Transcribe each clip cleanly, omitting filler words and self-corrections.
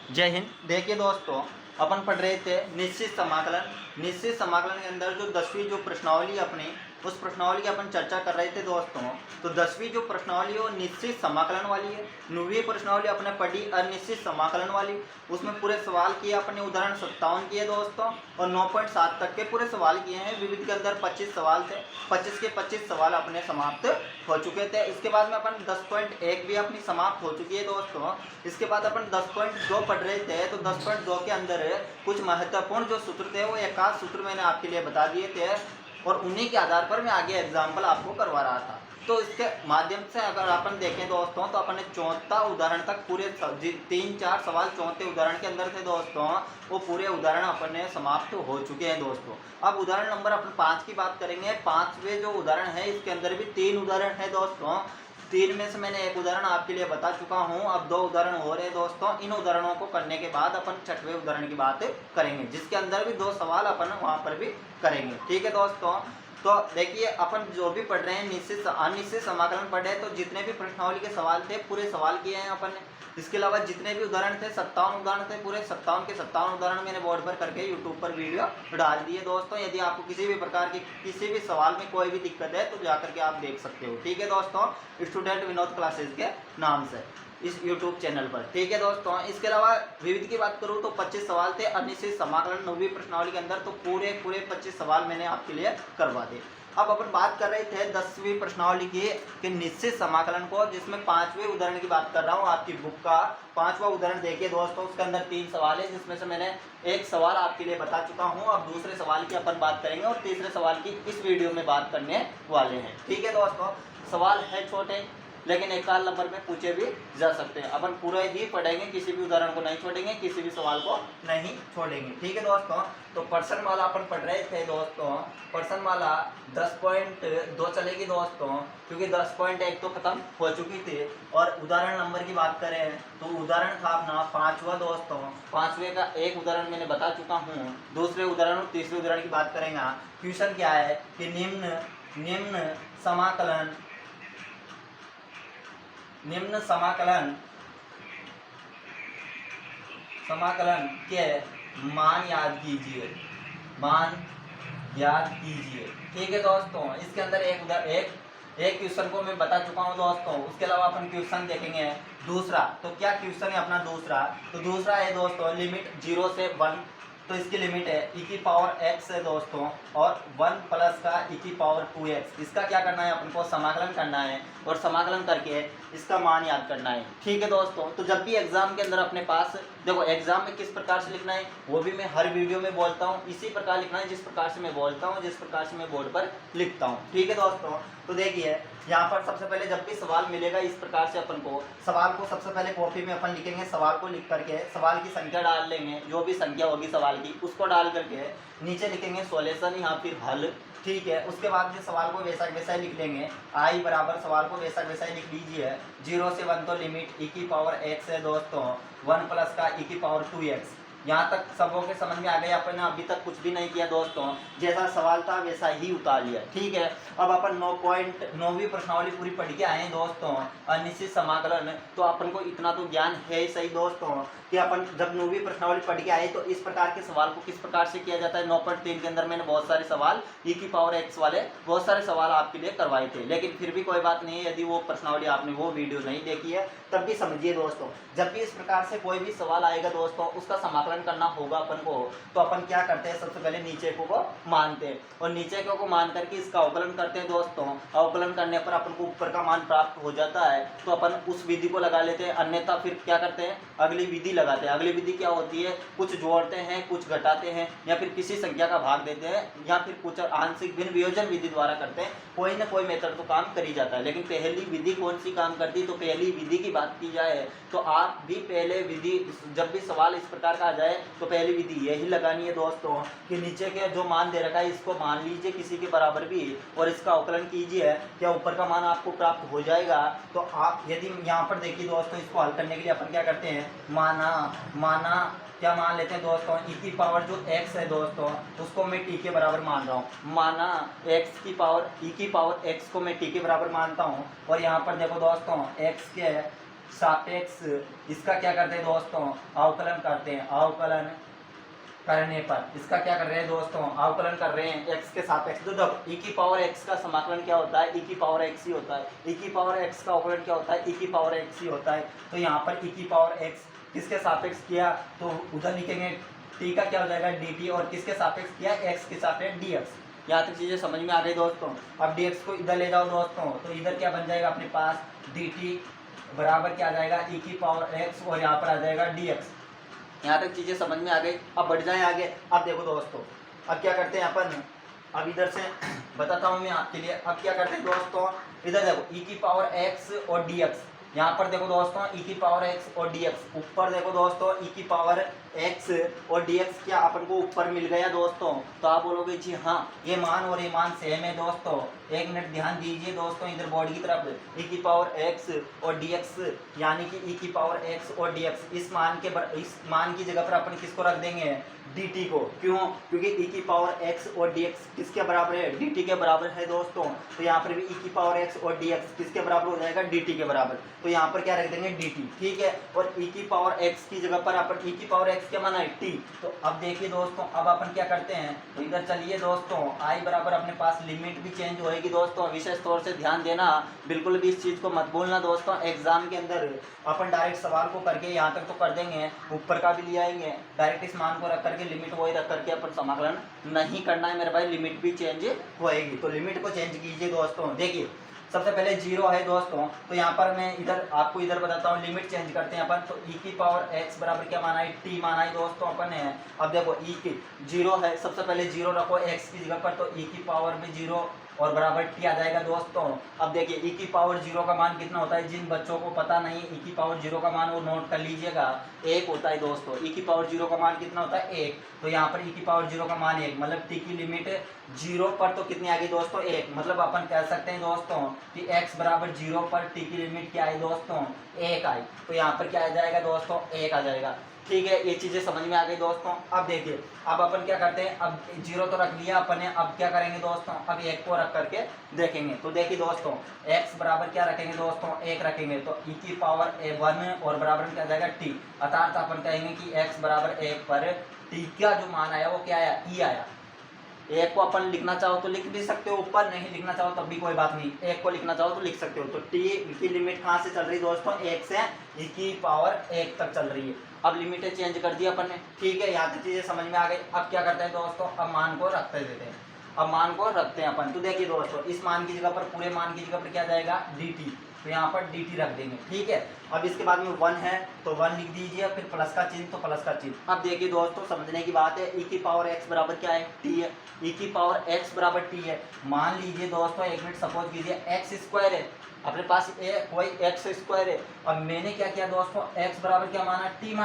जय हिंद। देखिए दोस्तों, अपन पढ़ रहे थे निश्चित समाकलन। निश्चित समाकलन के अंदर जो 10वीं जो प्रश्नावली अपनी, उस प्रश्नावली की अपन चर्चा कर रहे थे दोस्तों। तो 10वीं जो प्रश्नावली है वो निश्चित समाकलन वाली है। 9वीं प्रश्नावली अपने पढ़ी अनिश्चित समाकलन वाली। उसमें पूरे सवाल किए अपने, उदाहरण 57 किए दोस्तों, और 9.7 तक के पूरे सवाल किए हैं। विविध के अंदर 25 सवाल थे, 25 के 25 सवाल अपने समाप्त हो चुके थे। इसके बाद में अपन 10.1 भी अपनी समाप्त हो चुकी है दोस्तों। इसके बाद अपन 10.2 पढ़ रहे थे। तो 10.2 के अंदर कुछ महत्वपूर्ण जो सूत्र थे वो एक आध सूत्र मैंने आपके लिए बता दिए थे, और उन्हीं के आधार पर मैं आगे एग्जाम्पल आपको करवा रहा था। तो इसके माध्यम से अगर अपन देखें दोस्तों, तो अपन ने 34 उदाहरण तक पूरे 3-4 सवाल 34 उदाहरण के अंदर थे दोस्तों, वो पूरे उदाहरण अपन ने समाप्त हो चुके हैं दोस्तों। अब उदाहरण नंबर अपन 5 की बात करेंगे। 5वें जो उदाहरण है, इसके अंदर भी 3 उदाहरण है दोस्तों। 3 में से मैंने एक उदाहरण आपके लिए बता चुका हूं, अब 2 उदाहरण हो रहे हैं दोस्तों। इन उदाहरणों को करने के बाद अपन 6वें उदाहरण की बात करेंगे, जिसके अंदर भी 2 सवाल अपन वहां पर भी करेंगे। ठीक है दोस्तों। तो देखिए, अपन जो भी पढ़ रहे हैं निश्चित अनिश्चित समाकलन पढ़ रहे हैं, तो जितने भी प्रश्नावली के सवाल थे पूरे सवाल किए हैं अपन ने। इसके अलावा जितने भी उदाहरण थे 57 उदाहरण थे, पूरे 57 के 57 उदाहरण मैंने बोर्ड पर करके यूट्यूब पर वीडियो डाल दिए दोस्तों। यदि आपको किसी भी प्रकार की किसी भी सवाल में कोई भी दिक्कत है तो जाकर के आप देख सकते हो। ठीक है दोस्तों, स्टूडेंट विनोद क्लासेस के नाम से इस YouTube चैनल पर। ठीक है दोस्तों। इसके अलावा विविध की बात करूँ तो 25 सवाल थे अनिश्चित समाकलन 9वीं प्रश्नावली के अंदर, तो पूरे 25 सवाल मैंने आपके लिए करवा दिए। अब अपन बात कर रहे थे 10वीं प्रश्नावली की कि निश्चित समाकलन को, जिसमें 5वें उदाहरण की बात कर रहा हूँ। आपकी बुक का 5वां उदाहरण देखिए दोस्तों, उसके अंदर 3 सवाल है, जिसमें से मैंने एक सवाल आपके लिए बता चुका हूँ। अब दूसरे सवाल की अपन बात करेंगे, और तीसरे सवाल की इस वीडियो में बात करने वाले हैं। ठीक है दोस्तों। सवाल है छोटे, लेकिन एक आध नंबर में पूछे भी जा सकते हैं। अपन पूरा ही पढ़ेंगे, किसी भी उदाहरण को नहीं छोड़ेंगे, किसी भी सवाल को नहीं छोड़ेंगे। ठीक है दोस्तों। तो प्रश्नमाला अपन पढ़ रहे थे दोस्तों। प्रश्नमाला 10.2 चलेगी दोस्तों, क्योंकि 10.1 तो खत्म हो चुकी थी। और उदाहरण नंबर की बात करें तो उदाहरण था अपना 5वां दोस्तों। 5वें का एक उदाहरण मैंने बता चुका हूँ। दूसरे उदाहरण और तीसरे उदाहरण की बात करेंगे। क्वेश्चन क्या है कि निम्न समाकलन के मान याद कीजिए। ठीक है दोस्तों। इसके अंदर एक क्वेश्चन को मैं बता चुका हूं दोस्तों। उसके अलावा अपन क्वेश्चन देखेंगे दूसरा। तो क्या क्वेश्चन है अपना दूसरा? तो दूसरा है दोस्तों लिमिट 0 से 1। तो इसकी लिमिट है e की पावर x है दोस्तों, और 1 प्लस का e की पावर 2x। इसका क्या करना है अपन को? समाकलन करना है, और समाकलन करके इसका मान याद करना है। ठीक है दोस्तों। तो जब भी एग्जाम के अंदर अपने पास देखो, एग्जाम में किस प्रकार से लिखना है वो भी मैं हर वीडियो में बोलता हूँ। इसी प्रकार लिखना है जिस प्रकार से मैं बोलता हूँ, जिस प्रकार से मैं बोर्ड पर लिखता हूँ। ठीक है दोस्तों। तो देखिए, यहाँ पर सबसे पहले जब भी सवाल मिलेगा इस प्रकार से अपन को सवाल को सबसे पहले कॉपी में अपन लिखेंगे। सवाल को लिख करके सवाल की संख्या डाल लेंगे, जो भी संख्या होगी सवाल की उसको डाल करके नीचे लिखेंगे सॉल्यूशन या फिर हल। ठीक है। उसके बाद में सवाल को वैसा वैसा ही लिख लेंगे। आई बराबर सवाल को वैसा वैसा ही लिख लीजिए। 0 से 1 तो लिमिट e की पावर x है दोस्तों, 1 प्लस का e की पावर 2x। यहाँ तक सबों के समझ में आ गया। अपन ने अभी तक कुछ भी नहीं किया दोस्तों, जैसा सवाल था वैसा ही उतार लिया। ठीक है। अब अपन 9वीं प्रश्नावली पूरी पढ़ के आए हैं दोस्तों, अनिश्चित समाकलन। तो अपन को इतना तो ज्ञान है ही सही दोस्तों कि अपन जब 9वीं प्रश्नावली पढ़ के आए तो इस प्रकार के सवाल को किस प्रकार से किया जाता है। 9.3 के अंदर मैंने बहुत सारे सवाल e की पावर x वाले बहुत सारे सवाल आपके लिए करवाए थे, लेकिन फिर भी कोई बात नहीं है। यदि वो प्रश्नावली आपने वो वीडियो नहीं देखी है तब भी समझिए दोस्तों, जब भी इस प्रकार से कोई भी सवाल आएगा दोस्तों, उसका समाकलन करना होगा अपन को, तो अपन क्या करते हैं? सबसे पहले नीचे को मानते हैं, और नीचे को मान करके इसका अवकलन करते हैं दोस्तों। अवकलन करने पर अपन को ऊपर का मान प्राप्त हो जाता है, तो अपन उस विधि को लगा लेते हैं। अन्यथा फिर क्या करते हैं? अगली विधि लगाते हैं। अगली विधि क्या होती है? कुछ जोड़ते हैं, कुछ घटाते हैं, या फिर किसी संख्या का भाग देते हैं, या फिर कुछ आंशिक भिन्न वियोजन विधि द्वारा करते हैं। कोई ना कोई मेथड तो काम कर ही जाता है, लेकिन पहली विधि कौन सी काम करती है? तो पहली विधि की बात की जाए तो आप भी पहले विधि, जब भी सवाल इस प्रकार का आ जाए तो पहली विधि यही लगानी है दोस्तों कि नीचे के जो मान दे रखा है इसको मान लीजिए किसी के बराबर भी, और इसका अवकलन कीजिए। क्या ऊपर का मान आपको प्राप्त हो जाएगा? तो आप यदि यहाँ पर देखिए दोस्तों, इसको हल करने के लिए अपन क्या करते हैं? माना क्या मान लेते हैं दोस्तों? e की पावर जो x है दोस्तों, उसको मैं t के बराबर मान रहा हूँ। माना x की पावर e की पावर x को मैं t के बराबर मानता हूँ, और यहाँ पर देखो दोस्तों x के सापेक्ष इसका क्या करते हैं दोस्तों, अवकलन करते हैं। अवकलन करने पर इसका क्या कर रहे हैं दोस्तों, अवकलन कर रहे हैं x के सापेक्ष। तो देखो e की पावर x का समाकलन क्या होता है, e की पावर x ही होता है। e की पावर x का अवकलन क्या होता है, e की पावर x ही होता है। तो यहाँ पर e की पावर x किसके सापेक्ष किया तो उधर लिखेंगे t का क्या हो जाएगा dt, और किसके सापेक्ष किया x के सापेक्ष dx। यहाँ तक चीजें समझ में आ गई दोस्तों। अब dx को इधर ले जाओ दोस्तों, तो इधर क्या बन जाएगा अपने पास dt बराबर क्या आ जाएगा e की पावर x, और यहाँ पर आ जाएगा dx। यहाँ तक चीजें समझ में आ गई। अब बढ़ जाए आगे। अब देखो दोस्तों, अब क्या करते हैं अपन, अब इधर से बताता हूँ मैं आपके लिए। अब क्या करते हैं दोस्तों, इधर देखो e की पावर x और dx, यहाँ पर देखो दोस्तों e की पावर x और dx, ऊपर देखो दोस्तों e की पावर x और dx क्या अपन को ऊपर मिल गया दोस्तों। तो आप बोलोगे जी हाँ ये मान और ये मान सेम है दोस्तों। एक मिनट ध्यान दीजिए दोस्तों इधर बोर्ड की तरफ, e की पावर x और dx यानी कि e की पावर x और dx, इस मान की जगह पर अपन किसको रख देंगे, dt को। क्यों, क्योंकि e की पावर x और dx किसके बराबर है, dt के बराबर है दोस्तों। तो यहाँ पर भी e की पावर x और dx किसके बराबर हो जाएगा, dt के बराबर। तो यहाँ पर क्या रख देंगे dt, ठीक है। और e की पावर x की जगह पर अपन e की पावर x क्या माना है t। तो अब देखिए दोस्तों, अब अपन क्या करते हैं, तो इधर चलिए दोस्तों i बराबर अपने पास लिमिट भी चेंज होएगी दोस्तों। विशेष तौर से ध्यान देना, बिल्कुल भी इस चीज को मत भूलना दोस्तों। एग्जाम के अंदर अपन डायरेक्ट सवाल को करके यहाँ तक तो कर देंगे, ऊपर का भी ले आएंगे, डायरेक्ट इस मान को रख करके लिमिट वही रख करके अपन समाकलन नहीं करना है मेरे भाई, लिमिट भी चेंज होएगी। तो लिमिट को चेंज कीजिए दोस्तों। देखिए सबसे पहले जीरो है दोस्तों, तो यहाँ पर मैं इधर आपको इधर बताता हूँ, लिमिट चेंज करते हैं अपन। तो e की पावर x बराबर क्या माना है, t माना है दोस्तों अपन है। अब देखो e की जीरो है, सबसे पहले जीरो रखो x की जगह पर, तो e की पावर में जीरो और बराबर t आ जाएगा दोस्तों। अब देखिए e की पावर जीरो का मान कितना होता है, जिन बच्चों को पता नहीं e की पावर जीरो का मान वो नोट कर लीजिएगा, 1 होता है दोस्तों। e की पावर जीरो का मान कितना होता है, 1। तो यहाँ पर e की पावर जीरो का मान 1, मतलब t की लिमिट जीरो पर तो कितनी आ गई दोस्तों, 1। मतलब अपन कह सकते हैं दोस्तों कि x बराबर जीरो पर t की लिमिट क्या है दोस्तों, 1 आई। तो यहाँ पर क्या आ जाएगा दोस्तों, 1 आ जाएगा। ठीक है, ये चीजें समझ में आ गई दोस्तों। अब देखिए, अब अपन क्या करते हैं, अब जीरो तो रख लिया अपन ने, अब क्या करेंगे दोस्तों, अब 1 को रख करके देखेंगे। तो देखिए दोस्तों, x बराबर क्या रखेंगे दोस्तों, 1 रखेंगे, तो e की पावर 1 और बराबर क्या आ जाएगा t। अर्थात अपन कहेंगे कि x बराबर 1 पर t का जो मान आया वो क्या आया, e आया। एक को अपन लिखना चाहो तो लिख भी सकते हो ऊपर, नहीं लिखना चाहो तब भी कोई बात नहीं, एक को लिखना चाहो तो लिख सकते हो। तो t की लिमिट कहाँ से चल रही है दोस्तों, 1 से e की पावर 1 तक चल रही है। अब लिमिटें चेंज कर दी अपन ने, ठीक है, यहाँ तक चीजें समझ में आ गई। अब क्या करते हैं दोस्तों, अब मान को रखते देते हैं, अब मान को रखते हैं अपन। तो देखिए दोस्तों, इस मान की जगह पर, पूरे मान की जगह पर क्या जाएगा, dt। तो यहाँ पर dt रख देंगे, ठीक है। अब इसके बाद में 1 है तो 1 लिख दीजिए, फिर प्लस का चिन्ह तो प्लस का चिन्ह। अब देखिए दोस्तों, समझने की बात है, e की पावर x बराबर क्या है, t है। e की पावर x बराबर t है। मान लीजिए दोस्तों, एक मिनट सपोज कीजिए x स्क्वायर है अपने पास, कोई x स्क्वायर है। अब मैंने क्या किया दोस्तों, x बराबर क्या माना, t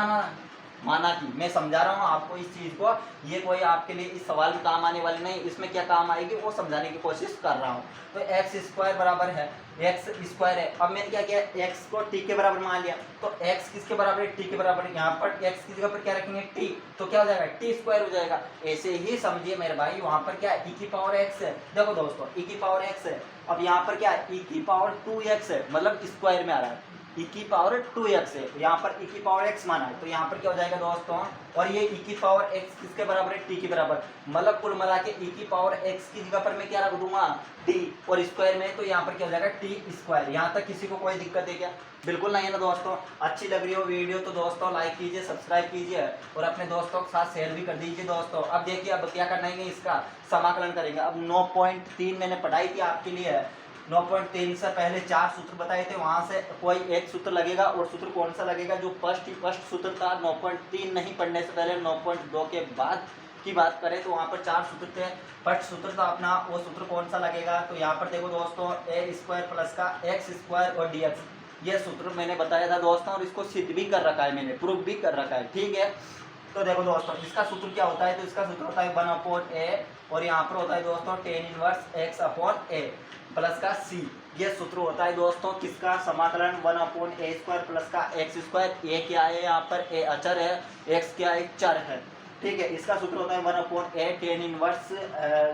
माना कि मैं समझा रहा हूँ आपको इस चीज को, ये कोई आपके लिए इस सवाल में काम आने वाली नहीं, इसमें क्या काम आएगी वो समझाने की कोशिश कर रहा हूँ। तो x स्क्वायर बराबर है, x स्क्वायर है। अब मैंने क्या किया, x को t के बराबर मान लिया, तो x किसके बराबर है, t के बराबर है। यहाँ पर x की जगह पर क्या रखेंगे, t, तो क्या हो जाएगा, t स्क्वायर हो जाएगा। ऐसे ही समझिए मेरे भाई, वहां पर क्या e की पावर x है, देखो दोस्तों e की पावर x है। अब यहाँ पर क्या है, e की पावर 2x है, मतलब स्क्वायर में आ रहा है, e की पावर 2x है, यहाँ पर e की पावर x माना है। तो यहाँ पर क्या हो जाएगा दोस्तों, और ये e की पावर x किसके बराबर है, t के बराबर, मतलब कुल मिला के e की पावर x की जगह पर मैं क्या रख दूंगा, t, और स्क्वायर में तो यहाँ पर क्या हो जाएगा, t स्क्वायर। यहाँ तक किसी को कोई दिक्कत है क्या, बिल्कुल नहीं है ना दोस्तों। अच्छी लग रही हो वीडियो तो दोस्तों लाइक कीजिए, सब्सक्राइब कीजिए, और अपने दोस्तों के साथ शेयर भी कर दीजिए दोस्तों। अब देखिए, अब क्या करना है, इसका समाकलन करेंगे। अब 9.3 मैंने पढ़ाई थी आपके लिए, 9.3 से पहले 4 सूत्र बताए थे, वहां से कोई एक सूत्र लगेगा, और सूत्र कौन सा लगेगा, जो फर्स्ट सूत्र था 9.3 नहीं पढ़ने से पहले, 9.2 के बाद की बात करें तो वहां पर 4 सूत्र थे। फर्स्ट सूत्र था अपना, वो सूत्र कौन सा लगेगा, तो यहाँ पर देखो दोस्तों, a स्क्वायर प्लस का x स्क्वायर और dx, ये सूत्र मैंने बताया था दोस्तों, और इसको सिद्ध भी कर रखा है मैंने, प्रूफ भी कर रखा है, ठीक है। तो देखो दोस्तों, इसका सूत्र क्या होता है, तो इसका सूत्र होता है 1/a, और यहाँ पर होता है दोस्तों tan इनवर्स x/a प्लस का c। ये सूत्र होता है दोस्तों किसका, समाकलन 1/a स्क्वायर प्लस का x स्क्वायर। a क्या है, यहाँ पर a अचर है, x क्या है, चर है, ठीक है। इसका सूत्र होता है 1/a tan इनवर्स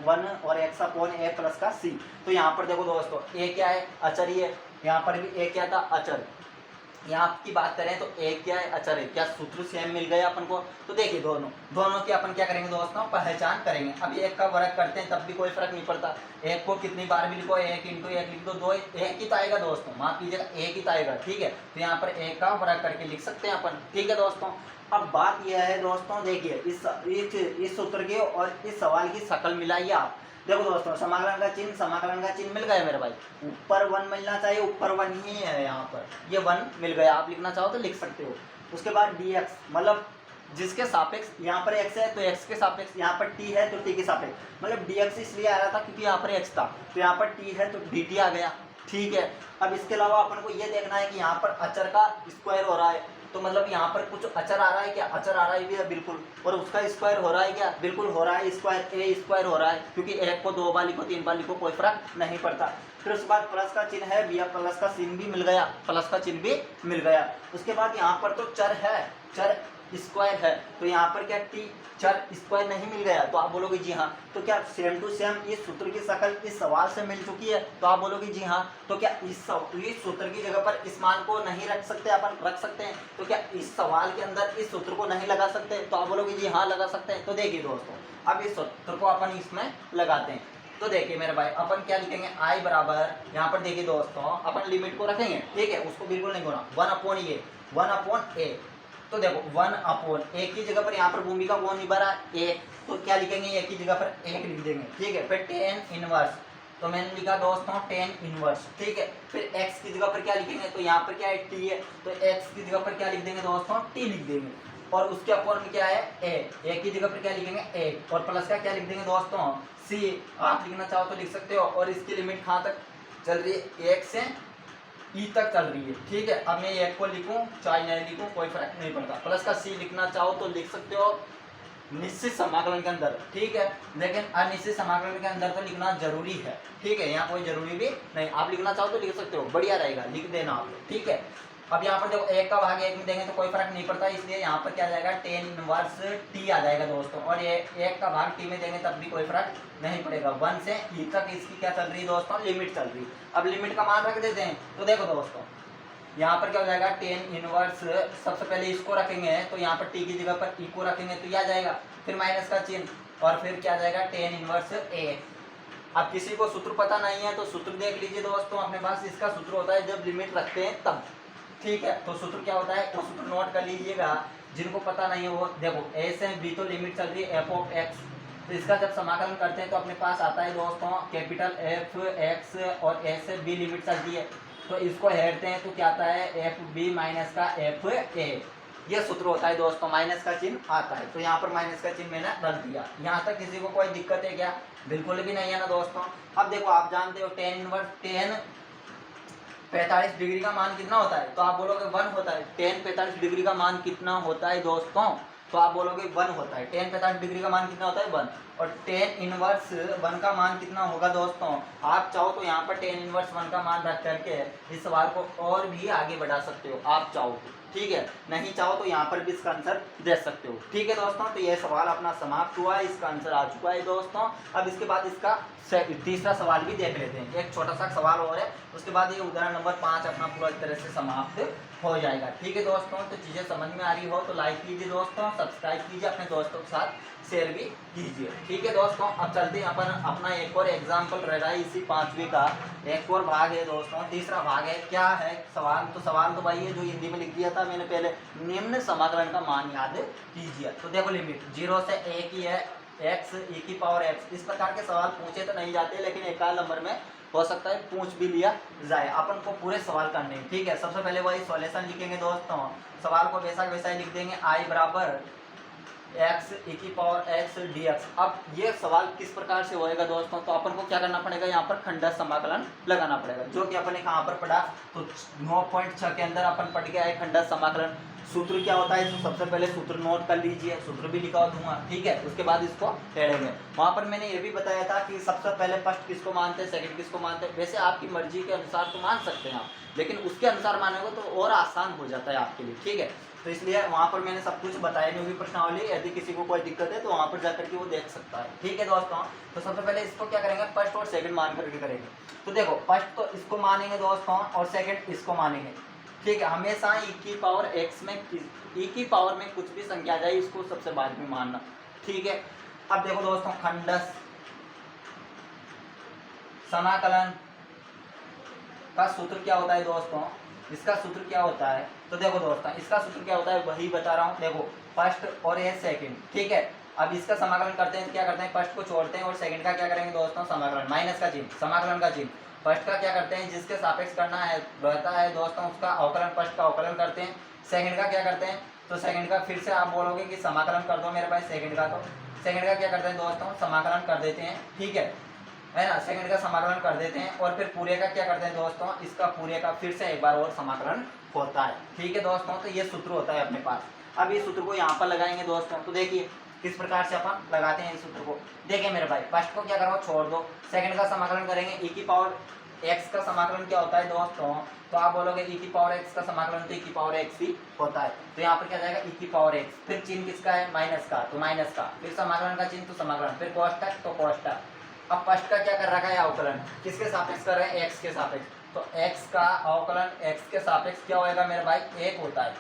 1 और x/a प्लस का c। तो यहाँ पर देखो दोस्तों, a क्या है, अचर ही है, यहाँ पर भी a क्या था, अचर। यहाँ की बात करें तो एक क्या है, अचर है, क्या सूत्र सेम मिल गया अपन को। तो देखिए दोनों की अपन क्या करेंगे दोस्तों, पहचान करेंगे। अब एक का वर्ग करते हैं तब भी कोई फर्क नहीं पड़ता, एक को कितनी बार भी लिखो, एक इंटू एक लिख दो, दो एक ही तो आएगा दोस्तों, माफ कीजिएगा एक ही तो आएगा, ठीक है। तो यहाँ पर एक का वर्ग करके लिख सकते हैं अपन, ठीक है दोस्तों। अब बात यह है दोस्तों, देखिए इस सूत्र की और इस सवाल की शकल मिलाइए आप। देखो दोस्तों, समाकलन का चिन्ह मिल गया मेरे भाई, ऊपर 1 मिलना चाहिए, ऊपर 1 ही है, यहाँ पर ये 1 मिल गया, आप लिखना चाहो तो लिख सकते हो। उसके बाद dx मतलब जिसके सापेक्ष यहाँ पर x है तो x के सापेक्ष, यहाँ पर t है तो t के सापेक्ष, मतलब dx इसलिए आ रहा था क्योंकि यहाँ पर x था, तो यहाँ पर t है तो dt आ गया, ठीक है। अब इसके अलावा अपन को ये देखना है कि यहाँ पर अचर का स्क्वायर हो रहा है, तो मतलब यहाँ पर कुछ अचर आ रहा है क्या, अचर आ रहा है भी है बिल्कुल, और उसका स्क्वायर हो रहा है क्या, बिल्कुल हो रहा है, स्क्वायर ए स्क्वायर हो रहा है, क्योंकि एक को 2 बार लिखो 3 बार लिखो कोई फर्क नहीं पड़ता। फिर उसके बाद प्लस का चिन्ह है, भैया प्लस का चिन्ह भी मिल गया, प्लस का चिन्ह भी मिल गया। उसके बाद यहाँ पर तो चर है, चर स्क्वायर है, तो यहाँ पर क्या टी चर स्क्वायर नहीं मिल गया, तो आप बोलोगे जी हाँ। तो क्या सेम टू सेम इस सूत्र की शकल इस सवाल से मिल चुकी है, तो आप बोलोगे जी हाँ। तो क्या इस सूत्र की जगह पर इस मान को नहीं रख सकते, अपन रख सकते हैं। तो क्या इस सवाल के अंदर इस सूत्र को नहीं लगा सकते, तो आप बोलोगे जी हाँ लगा सकते हैं। तो देखिए दोस्तों, अब इस सूत्र को अपन इसमें लगाते हैं। तो देखिए मेरे भाई, अपन क्या लिखेंगे, आई बराबर, यहाँ पर देखिए दोस्तों अपन लिमिट को रखेंगे, ठीक है, उसको बिल्कुल नहीं होना, 1 अपॉन ए। तो देखो 1 अपॉन एक की जगह पर यहाँ पर भूमिका कौन निभा रहा है, एक, तो क्या लिखेंगे, एक की जगह पर एक लिख देंगे, ठीक है। फिर टेन इनवर्स, तो मैंने लिखा दोस्तों टेन इनवर्स, ठीक है। फिर x की जगह पर क्या लिखेंगे, तो यहाँ पर क्या है t है, तो x की जगह पर क्या लिख देंगे दोस्तों, t लिख देंगे। और उसके अपॉन में क्या है, a की जगह पर क्या लिखेंगे, a, और प्लस का क्या लिख देंगे दोस्तों, c। आप लिखना चाहो तो लिख सकते हो। और इसकी लिमिट कहाँ तक चल रही है, 1 से ई तक चल रही है, ठीक है। अब मैं एक को लिखूं चाहे नहीं लिखूं कोई फर्क नहीं पड़ता, प्लस का सी लिखना चाहो तो लिख सकते हो निश्चित समाकलन के अंदर, ठीक है। लेकिन अनिश्चित समाकलन के अंदर तो लिखना जरूरी है, ठीक है, यहाँ कोई जरूरी भी नहीं, आप लिखना चाहो तो लिख सकते हो, बढ़िया रहेगा, लिख देना आप, ठीक है। अब यहाँ पर देखो एक का भाग एक में देंगे तो कोई फर्क नहीं पड़ता, इसलिए यहाँ पर क्या आ जाएगा, टेन इनवर्स टी आ जाएगा दोस्तों। और ये एक का भाग टी में देंगे तब भी कोई फर्क नहीं पड़ेगा। 1 से ई तक इसकी क्या चल रही है दोस्तों, लिमिट चल रही है। अब लिमिट का मान रख देते हैं, तो देखो दोस्तों यहाँ पर क्या हो जाएगा, टेन इनवर्स, सबसे पहले इसको रखेंगे तो यहाँ पर टी की जगह पर ई को रखेंगे तो यह आ जाएगा, फिर माइनस का चिन्ह, और फिर क्या आ जाएगा, टेन इनवर्स ए। अब किसी को सूत्र पता नहीं है तो सूत्र देख लीजिए दोस्तों अपने पास, इसका सूत्र होता है जब लिमिट रखते हैं तब, ठीक है। तो सूत्र क्या होता है, वो सूत्र नोट कर लीजिएगा, जिनको पता नहीं है वो देखो, ए से बी तो लिमिट चल रही है एफ ऑफ एक्स, तो इसका जब समाकलन करते हैं तो अपने पास आता है दोस्तों कैपिटल एफ एक्स, और ए से बी लिमिट चलती है, तो इसको हेरते हैं तो क्या आता है, एफ बी माइनस का एफ ए, ये सूत्र होता है दोस्तों, माइनस का चिन्ह आता है, तो यहाँ पर माइनस का चिन्ह मैंने रख दिया। यहाँ तक किसी को कोई दिक्कत है क्या, बिल्कुल भी नहीं है ना दोस्तों। अब देखो आप जानते हो टेन इनवर्स, टेन 45 डिग्री का मान कितना होता है, तो आप बोलोगे 1 होता है। टेन 45 डिग्री का मान कितना होता है दोस्तों, तो आप बोलोगे 1 होता है। टेन 45 डिग्री का मान कितना होता है, 1। और टेन इनवर्स 1 का मान कितना होगा दोस्तों, आप चाहो तो यहाँ पर टेन इनवर्स 1 का मान रख करके इस सवाल को और भी आगे बढ़ा सकते हो, आप चाहो तो, ठीक है। नहीं चाहो तो यहाँ पर भी इसका आंसर दे सकते हो, ठीक है दोस्तों। तो ये सवाल अपना समाप्त हुआ है, इसका आंसर आ चुका है दोस्तों। अब इसके बाद इसका तीसरा सवाल भी देख लेते हैं, एक छोटा सा सवाल और है, उसके बाद ये उदाहरण नंबर 5 अपना पूरा तरह से समाप्त हो जाएगा, ठीक है दोस्तों। तो चीज़ें समझ में आ रही हो तो लाइक कीजिए दोस्तों, सब्सक्राइब कीजिए, अपने दोस्तों के साथ शेयर भी कीजिए, ठीक है दोस्तों। अब चलते हैं अपन अपना एक और एग्जाम्पल रह रहा है इसी 5वीं का, एक और भाग है दोस्तों, तीसरा भाग है। क्या है सवाल, तो सवाल तो भाई ये जो हिंदी में लिख दिया था मैंने पहले, निम्न समाकलन का मान याद कीजिए। तो देखो लिमिट 0 से a की है x e की पावर x, इस प्रकार के सवाल पूछे तो नहीं जाते, लेकिन एक आध नंबर में हो सकता है पूछ भी लिया जाए। अपन को पूरे सवाल करने, ठीक है। सबसे पहले वही सॉल्यूशन लिखेंगे दोस्तों, सवाल को वैसा वैसा ही लिख देंगे, i बराबर x e की पावर x dx। अब ये सवाल किस प्रकार से होएगा दोस्तों, तो अपन को क्या करना पड़ेगा, यहाँ पर खंडा समाकलन लगाना पड़ेगा, जो कि अपन ने कहाँ पर पढ़ा, तो 9.6 के अंदर अपन पढ़ के आए खंडा समाकलन। सूत्र क्या होता है, तो सबसे पहले सूत्र नोट कर लीजिए, सूत्र भी लिखा दूंगा, ठीक है। उसके बाद इसको पढ़ेंगे। वहाँ पर मैंने ये भी बताया था कि सबसे पहले फर्स्ट किसको मानते हैं, सेकंड किसको मानते हैं। वैसे आपकी मर्जी के अनुसार तो मान सकते हैं आप, लेकिन उसके अनुसार मानेंगे तो और आसान हो जाता है आपके लिए, ठीक है। तो इसलिए वहाँ पर मैंने सब कुछ बताया नहीं होगी प्रश्नावली, यदि किसी को कोई दिक्कत है तो वहाँ पर जाकर के वो देख सकता है, ठीक है दोस्तों। तो सबसे पहले इसको क्या करेंगे, फर्स्ट और सेकंड मान करके करेंगे। तो देखो फर्स्ट तो इसको मानेंगे दोस्तों, और सेकंड इसको मानेंगे, ठीक है, हमेशा e की पावर x में e की पावर में कुछ भी संख्या आ जाए इसको सबसे बाद में मानना। ठीक है, अब देखो दोस्तों खंडस समाकलन का सूत्र क्या होता है दोस्तों, इसका सूत्र क्या होता है, तो देखो दोस्तों इसका सूत्र क्या होता है वही बता रहा हूँ। देखो फर्स्ट और ये सेकंड, ठीक है, अब इसका समाकलन करते हैं, क्या करते हैं फर्स्ट को छोड़ते हैं और सेकंड का क्या करेंगे दोस्तों समाकलन, माइनस का चिन्ह, समाकलन का चिन्ह। फर्स्ट का क्या करते हैं जिसके सापेक्ष करना है रहता है दोस्तों उसका अवकलन, फर्स्ट का अवकलन करते हैं। सेकंड का क्या करते हैं, तो सेकंड का फिर से आप बोलोगे कि समाकलन कर दो मेरे भाई सेकंड का, तो सेकंड का क्या करते हैं दोस्तों समाकलन कर देते हैं। ठीक है ना, सेकंड का समाकलन कर देते हैं और फिर पूरे का क्या करते हैं दोस्तों, इसका पूरे का फिर से एक बार और समाकलन होता है। ठीक है दोस्तों, तो ये सूत्र होता है अपने पास। अब ये सूत्र को यहाँ पर लगाएंगे दोस्तों, तो देखिए किस प्रकार से अपन लगाते हैं इस सूत्र को। देखिए मेरे भाई फर्स्ट को क्या करो छोड़ दो, सेकंड का समाकलन करेंगे, e की पावर x का समाकलन क्या होता है दोस्तों, तो आप बोलोगे e की पावर x का समाकलन तो e की पावर x ही होता है। तो यहाँ पर क्या जाएगा e की पावर x, फिर चिन्ह किसका है माइनस का, तो माइनस का, फिर समाकलन का चिन्ह तो समाकलन, फिर कोष्टक तो कोष्टक। अब फर्स्ट का क्या कर रखा है अवकलन, किसके सापेक्ष कर रहे हैं x के सापेक्ष, तो x का अवकलन x के सापेक्ष क्या होएगा मेरे भाई एक होता है,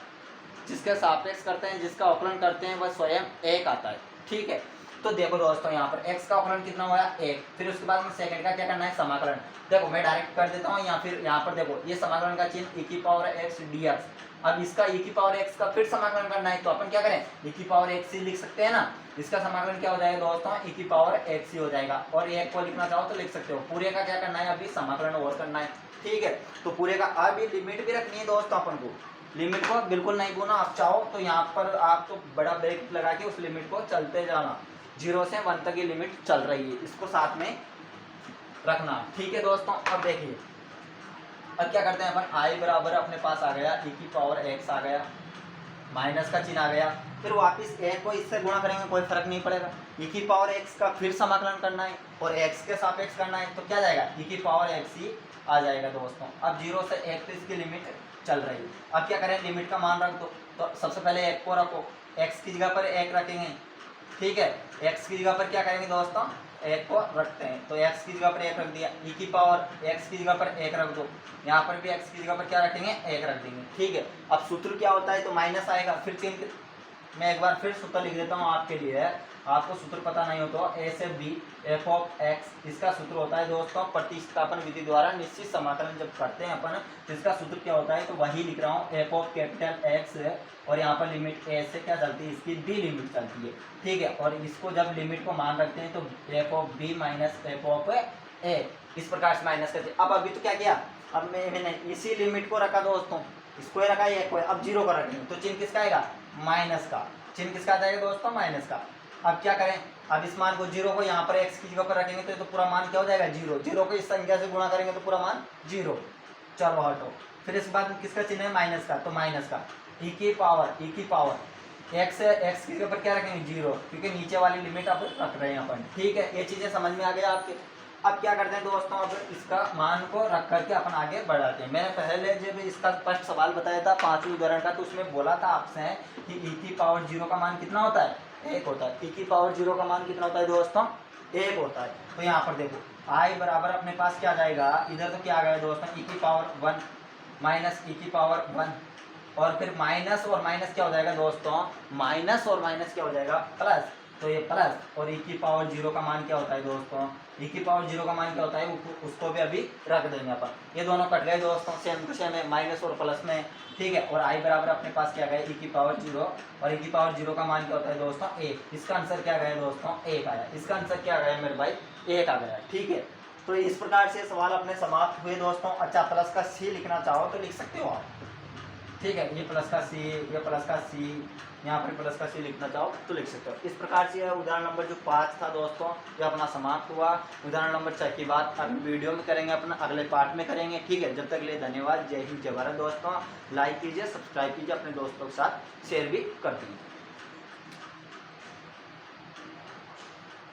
जिसके सापेक्ष करते हैं जिसका अवकलन करते हैं वह स्वयं एक आता है। ठीक है, तो देखो दोस्तों यहाँ पर x का अवकलन कितना हुआ एक, फिर उसके बाद में सेकंड का क्या करना है समाकलन। देखो मैं डायरेक्ट कर देता हूँ या फिर यहाँ पर देखो ये समाकलन का चिन्ह e की पावर x dx, अब इसका e की पावर x का फिर समाकलन करना है तो अपन क्या करें e की पावर x ही लिख सकते हैं ना, इसका समाकलन क्या हो जाएगा दोस्तों e की पावर x ही हो जाएगा। और एक को लिखना चाहो तो लिख सकते हो, पूरे का क्या करना है अभी समाकलन और करना है। ठीक है, तो पूरे का अभी लिमिट भी रखनी है दोस्तों अपन को, लिमिट को बिल्कुल नहीं बोलना, आप चाहो तो यहाँ पर आप तो बड़ा ब्रेक लगा के उस लिमिट को चलते जाना, 0 से 1 तक ये लिमिट चल रही है, इसको साथ में रखना। ठीक है दोस्तों, अब देखिए अब क्या करते हैं अपन i बराबर अपने पास आ गया e की पावर x आ गया, माइनस का चिन्ह आ गया, फिर वापस a को इससे गुणा करेंगे कोई फर्क नहीं पड़ेगा, e की पावर x का फिर समाकलन करना है और x के सापेक्ष करना है, तो क्या जाएगा e की पावर x ही आ जाएगा दोस्तों। अब 0 से 1 तो इसकी लिमिट चल रही है, अब क्या करें लिमिट का मान रख दो, तो सबसे पहले 1 को रखो, x की जगह पर 1 रखेंगे। ठीक है, x की जगह पर क्या करेंगे दोस्तों 1 को रखते हैं, तो x की जगह पर 1 रख दिया, e की पावर x की जगह पर 1 रख दो, यहाँ पर भी x की जगह पर क्या रखेंगे 1 रख देंगे। ठीक है, अब सूत्र क्या होता है तो माइनस आएगा, फिर चिन्ह मैं एक बार फिर सूत्र लिख देता हूँ आपके लिए, आपको सूत्र पता नहीं हो तो a से b f ऑफ x, इसका सूत्र होता है दोस्तों प्रतिस्थापन विधि द्वारा निश्चित समाकलन जब करते हैं अपन, तो इसका सूत्र क्या होता है तो वही लिख रहा हूँ f ऑफ कैपिटल x, और यहाँ पर लिमिट a से क्या चलती है इसकी b लिमिट चलती है। ठीक है, और इसको जब लिमिट को मान रखते हैं तो f of b minus f of a इस प्रकार से माइनस करते हैं। अब अभी तो क्या किया, अब मैंने इसी लिमिट को रखा दोस्तों, इसको रखा है एक को, अब 0 का रखेंगे तो चिन्ह किसका आएगा माइनस का, चिन्ह किसका आ जाएगा दोस्तों माइनस का। अब क्या करें, अब इस मान को 0 को यहाँ पर x की जगह पर रखेंगे तो ये तो पूरा मान क्या हो जाएगा 0, 0 को इस संख्या से गुणा करेंगे तो पूरा मान 0, चलो हटो। फिर इस बाद किसका चिन्ह है माइनस का, तो माइनस का e की पावर x की जगह पर क्या रखेंगे 0, क्योंकि नीचे वाली लिमिट अब रख रहे हैं अपन। ठीक है, ये चीज़ें समझ में आ गया आपके। अब क्या करते हैं दोस्तों, अब इसका मान को रख करके अपन आगे बढ़ाते हैं। मैंने पहले जब इसका फर्स्ट सवाल बताया था 5वें उदाहरण का, तो उसमें बोला था आपसे कि e की पावर 0 का मान कितना होता है 1 होता है, e की पावर 0 का मान कितना होता है दोस्तों 1 होता है। तो यहाँ पर देखो i बराबर अपने पास क्या जाएगा, इधर तो क्या आ गया दोस्तों e की पावर 1 माइनस e की पावर 1, और फिर माइनस और माइनस क्या हो जाएगा दोस्तों, माइनस और माइनस क्या हो जाएगा प्लस, तो ये प्लस, और e की पावर 0 का मान क्या होता है दोस्तों, e की पावर 0 का मान क्या होता है उसको भी अभी रख देंगे अपन। ये दोनों कट गए दोस्तों, सेम टू सेम है माइनस और प्लस में। ठीक है, और i बराबर अपने पास क्या गया e की पावर 0, और e की पावर 0 का मान क्या होता है दोस्तों 1, इसका आंसर क्या गया दोस्तों 1 आया, इसका आंसर क्या गया मेरे भाई 1 आ गया। ठीक है, तो इस प्रकार से सवाल अपने समाप्त हुए दोस्तों। अच्छा प्लस का सी लिखना चाहो तो लिख सकते हो आप। ठीक है, ये प्लस का सी, ये प्लस का सी, यहाँ पर प्लस का सी लिखना चाहो तो लिख सकते हो। इस प्रकार से उदाहरण नंबर जो 5 था दोस्तों ये अपना समाप्त हुआ। उदाहरण नंबर 6 की बात अगले वीडियो में करेंगे, अपना अगले पार्ट में करेंगे। ठीक है, जब तक के लिए धन्यवाद। जय हिंद जय भारत दोस्तों। लाइक कीजिए, सब्सक्राइब कीजिए, अपने दोस्तों के साथ शेयर भी कर दीजिए।